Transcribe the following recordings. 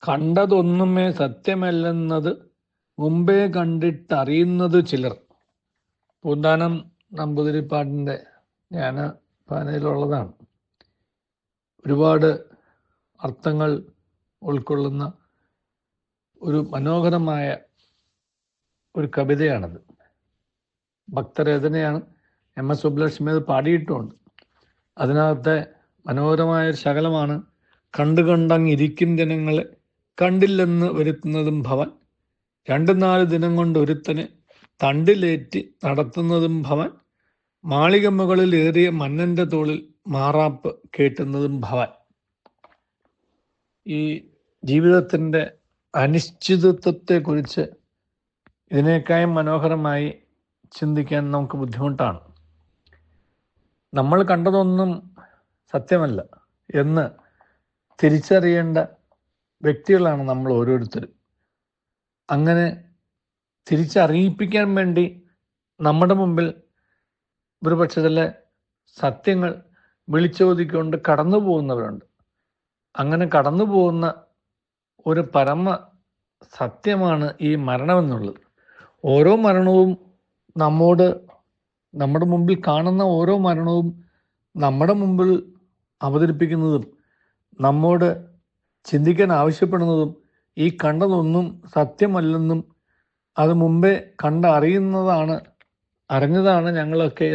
കണ്ടതൊന്നുമേ സത്യമല്ലെന്നത് മുമ്പേ കണ്ടിട്ടറിയുന്നത് ചിലർ. പൂന്താനം നമ്പൂതിരിപ്പാടിൻ്റെ ജ്ഞാനപാനയിലുള്ളതാണ്. ഒരുപാട് അർത്ഥങ്ങൾ ഉൾക്കൊള്ളുന്ന ഒരു മനോഹരമായ ഒരു കവിതയാണത്. ഭക്തരചനയാണ്. എം.എസ്. സുബ്ബലക്ഷ്മി അത് പാടിയിട്ടുമുണ്ട്. അതിനകത്തെ മനോഹരമായ ഒരു ശകലമാണ്: കണ്ടു കണ്ടങ്ങിരിക്കും ജനങ്ങളെ കണ്ടില്ലെന്ന് വരുത്തുന്നതും ഭവൻ, 2-4 ദിനം കൊണ്ട് ഒരുത്തനെ തണ്ടിലേറ്റി നടത്തുന്നതും ഭവൻ, മാളിക മുകളിൽ ഏറിയ മന്നന്റെ തോളിൽ മാറാപ്പ് കേട്ടുന്നതും ഭവൻ. ഈ ജീവിതത്തിൻ്റെ അനിശ്ചിതത്വത്തെക്കുറിച്ച് ഇതിനേക്കാളും മനോഹരമായി ചിന്തിക്കാൻ നമുക്ക് ബുദ്ധിമുട്ടാണ്. നമ്മൾ കണ്ടതൊന്നും സത്യമല്ല എന്ന് തിരിച്ചറിയേണ്ട വ്യക്തികളാണ് നമ്മൾ ഓരോരുത്തരും. അങ്ങനെ തിരിച്ചറിയിപ്പിക്കാൻ വേണ്ടി നമ്മുടെ മുമ്പിൽ ഒരുപക്ഷെ ചില സത്യങ്ങൾ വിളിച്ചോതിക്കൊണ്ട് കടന്നു പോകുന്നവരുണ്ട്. അങ്ങനെ കടന്നു പോകുന്ന ഒരു പരമ സത്യമാണ് ഈ മരണമെന്നുള്ളത്. ഓരോ മരണവും നമ്മുടെ മുമ്പിൽ കാണുന്ന ഓരോ മരണവും നമ്മുടെ മുമ്പിൽ അവതരിപ്പിക്കുന്നതും നമ്മോട് ചിന്തിക്കാൻ ആവശ്യപ്പെടുന്നതും ഈ കണ്ടതൊന്നും സത്യമല്ലെന്നും അത് മുമ്പേ അറിഞ്ഞതാണ് ഞങ്ങളൊക്കെ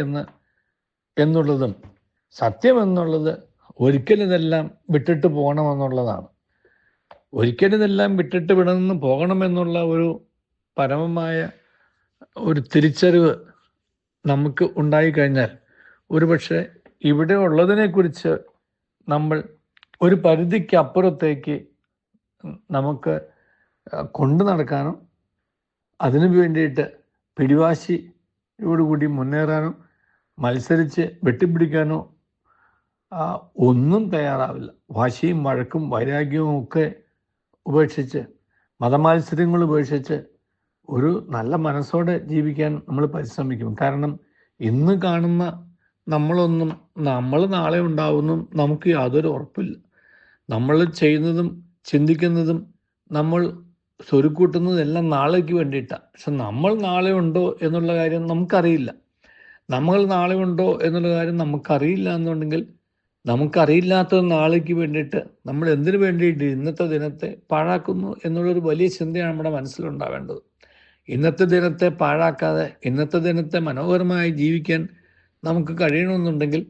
എന്നുള്ളതും, സത്യമെന്നുള്ളത് ഒരിക്കലും ഇതെല്ലാം വിട്ടിട്ട് പോകണമെന്നുള്ളതാണ്. ഒരിക്കലും ഇതെല്ലാം വിട്ടിട്ട് വിടന്ന് പോകണമെന്നുള്ള ഒരു പരമമായ ഒരു തിരിച്ചറിവ് നമുക്ക് ഉണ്ടായിക്കഴിഞ്ഞാൽ ഒരുപക്ഷെ ഇവിടെ ഉള്ളതിനെക്കുറിച്ച് നമ്മൾ ഒരു പരിധിക്ക് അപ്പുറത്തേക്ക് നമുക്ക് കൊണ്ടു നടക്കാനോ അതിനു വേണ്ടിയിട്ട് പിടിവാശിയോടുകൂടി മുന്നേറാനോ മത്സരിച്ച് വെട്ടിപ്പിടിക്കാനോ ഒന്നും തയ്യാറാവില്ല. വാശിയും വഴക്കും വൈരാഗ്യവും ഒക്കെ ഉപേക്ഷിച്ച്, മതമാത്സര്യങ്ങൾ ഉപേക്ഷിച്ച് ഒരു നല്ല മനസ്സോടെ ജീവിക്കാൻ നമ്മൾ പരിശ്രമിക്കും. കാരണം ഇന്ന് കാണുന്ന നമ്മൾ നാളെ ഉണ്ടാവുമെന്നും നമുക്ക് യാതൊരു ഉറപ്പില്ല. നമ്മൾ ചെയ്യുന്നതും ചിന്തിക്കുന്നതും നമ്മൾ സ്വരുക്കൂട്ടുന്നതെല്ലാം നാളേക്ക് വേണ്ടിയിട്ടാണ്. പക്ഷെ നമ്മൾ നാളെ ഉണ്ടോ എന്നുള്ള കാര്യം നമുക്കറിയില്ല. നമുക്കറിയില്ല എന്നുണ്ടെങ്കിൽ നമുക്കറിയില്ലാത്തത് നാളേക്ക് വേണ്ടിയിട്ട് നമ്മൾ എന്തിനു വേണ്ടിയിട്ട് ഇന്നത്തെ ദിനത്തെ പാഴാക്കുന്നു എന്നുള്ളൊരു വലിയ ചിന്തയാണ് നമ്മുടെ മനസ്സിലുണ്ടാവേണ്ടത്. ഇന്നത്തെ ദിനത്തെ പാഴാക്കാതെ ഇന്നത്തെ ദിനത്തെ മനോഹരമായി ജീവിക്കാൻ നമുക്ക് കഴിയണമെന്നുണ്ടെങ്കിൽ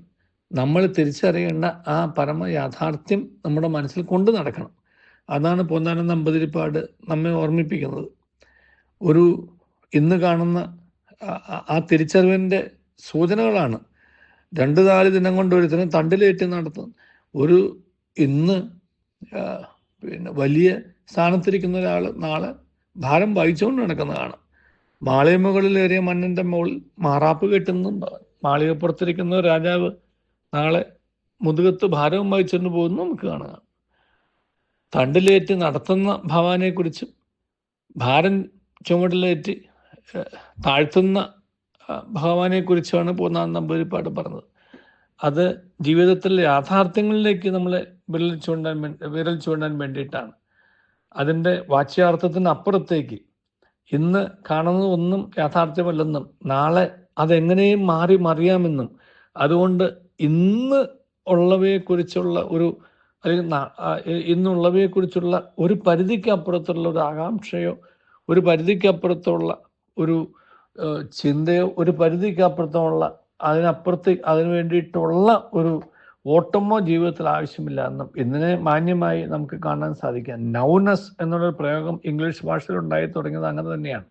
നമ്മൾ തിരിച്ചറിയേണ്ട ആ പരമ യാഥാർത്ഥ്യം നമ്മുടെ മനസ്സിൽ കൊണ്ടു നടക്കണം. അതാണ് പൂന്താനം നമ്പൂതിരിപ്പാട് നമ്മെ ഓർമ്മിപ്പിക്കുന്നത്. ഇന്ന് കാണുന്ന ആ തിരിച്ചറിവിൻ്റെ സൂചനകളാണ് 2-4 ദിനം കൊണ്ട് ഒരുത്തനെ തണ്ടിലേറ്റി നടത്തുന്നത്. ഇന്ന് വലിയ സ്ഥാനത്തിരിക്കുന്ന ഒരാൾ നാളെ ഭാരം വഹിച്ചുകൊണ്ട് നടക്കുന്നതാണ്. മാളികമുകളിലേറിയ മന്നൻ്റെ മുകളിൽ മാറാപ്പ് കെട്ടുന്നുണ്ട്. മാളികപ്പുറത്തിരിക്കുന്ന രാജാവ് നാളെ മുതുകത്ത് ഭാരവും വഹിച്ചുകൊണ്ട് പോകുന്നു നമുക്ക് കാണുക. തണ്ടിലേറ്റ് നടത്തുന്ന ഭവാനെക്കുറിച്ചും ഭാരം ചുമടിലേറ്റ് താഴ്ത്തുന്ന ഭഗവാനെക്കുറിച്ചാണ് പൂന്താനം നമ്പൂതിരിപ്പാട് പറഞ്ഞത്. അത് ജീവിതത്തിലെ യാഥാർത്ഥ്യങ്ങളിലേക്ക് നമ്മളെ വിരൽ ചൂണ്ടാൻ വേണ്ടിയിട്ടാണ്. അതിൻ്റെ വാച്യാർത്ഥത്തിന് അപ്പുറത്തേക്ക് ഇന്ന് കാണുന്നതൊന്നും യാഥാർത്ഥ്യമല്ലെന്നും നാളെ അതെങ്ങനെയും മാറി മറിയാമെന്നും അതുകൊണ്ട് ഇന്ന് ഉള്ളവയെക്കുറിച്ചുള്ള ഇന്നുള്ളവയെക്കുറിച്ചുള്ള ഒരു പരിധിക്ക് അപ്പുറത്തുള്ള ഒരു ആകാംക്ഷയോ ഒരു പരിധിക്കപ്പുറത്തുള്ള ഒരു ചിന്തയോ ഒരു പരിധിക്കപ്പുറത്തുള്ള അതിനു വേണ്ടിയിട്ടുള്ള ഒരു ഓട്ടമോ ജീവിതത്തിൽ ആവശ്യമില്ല എന്നും ഇതിനെ മാന്യമായി നമുക്ക് കാണാൻ സാധിക്കാം. നൗനെസ് എന്നുള്ളൊരു പ്രയോഗം ഇംഗ്ലീഷ് ഭാഷയിൽ ഉണ്ടായി തുടങ്ങിയത് അങ്ങനെ തന്നെയാണ്.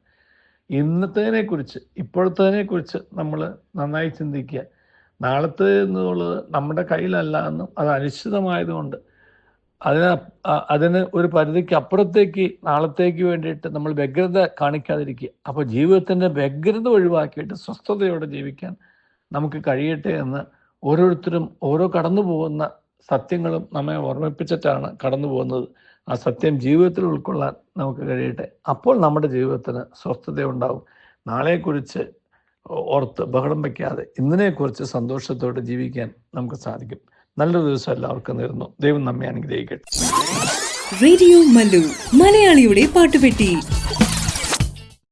ഇന്നത്തേതിനെക്കുറിച്ച് ഇപ്പോഴത്തേതിനെക്കുറിച്ച് നമ്മൾ നന്നായി ചിന്തിക്കുക. നാളത്തെ എന്നുള്ളത് നമ്മുടെ കയ്യിലല്ല എന്നും അത് അനിശ്ചിതമായതുകൊണ്ട് അതിന് ഒരു പരിധിക്ക് അപ്പുറത്തേക്ക് നാളത്തേക്ക് വേണ്ടിയിട്ട് നമ്മൾ വ്യഗ്രത കാണിക്കാതിരിക്കുക. അപ്പോൾ ജീവിതത്തിൻ്റെ വ്യഗ്രത ഒഴിവാക്കിയിട്ട് സ്വസ്ഥതയോടെ ജീവിക്കാൻ നമുക്ക് കഴിയട്ടെ എന്ന് ഓരോരുത്തരും ഓരോ കടന്നു പോകുന്ന സത്യങ്ങളും നമ്മെ ഓർമ്മിപ്പിച്ചിട്ടാണ് കടന്നു പോകുന്നത്. ആ സത്യം ജീവിതത്തിൽ ഉൾക്കൊള്ളാൻ നമുക്ക് കഴിയട്ടെ. അപ്പോൾ നമ്മുടെ ജീവിതത്തിന് സ്വസ്ഥതയുണ്ടാവും. നാളെക്കുറിച്ച് ഓർത്ത് ബഹളം വയ്ക്കാതെ ഇന്നിനെക്കുറിച്ച് സന്തോഷത്തോടെ ജീവിക്കാൻ നമുക്ക് സാധിക്കും. നല്ലൊരു ദിവസം എല്ലാവർക്കും നേരുന്നു. ദൈവം നമ്മെ അനുഗ്രഹിക്കട്ടെ. റേഡിയോ മല്ലു മലയാളിയുടെ പാട്ടുപെട്ടി.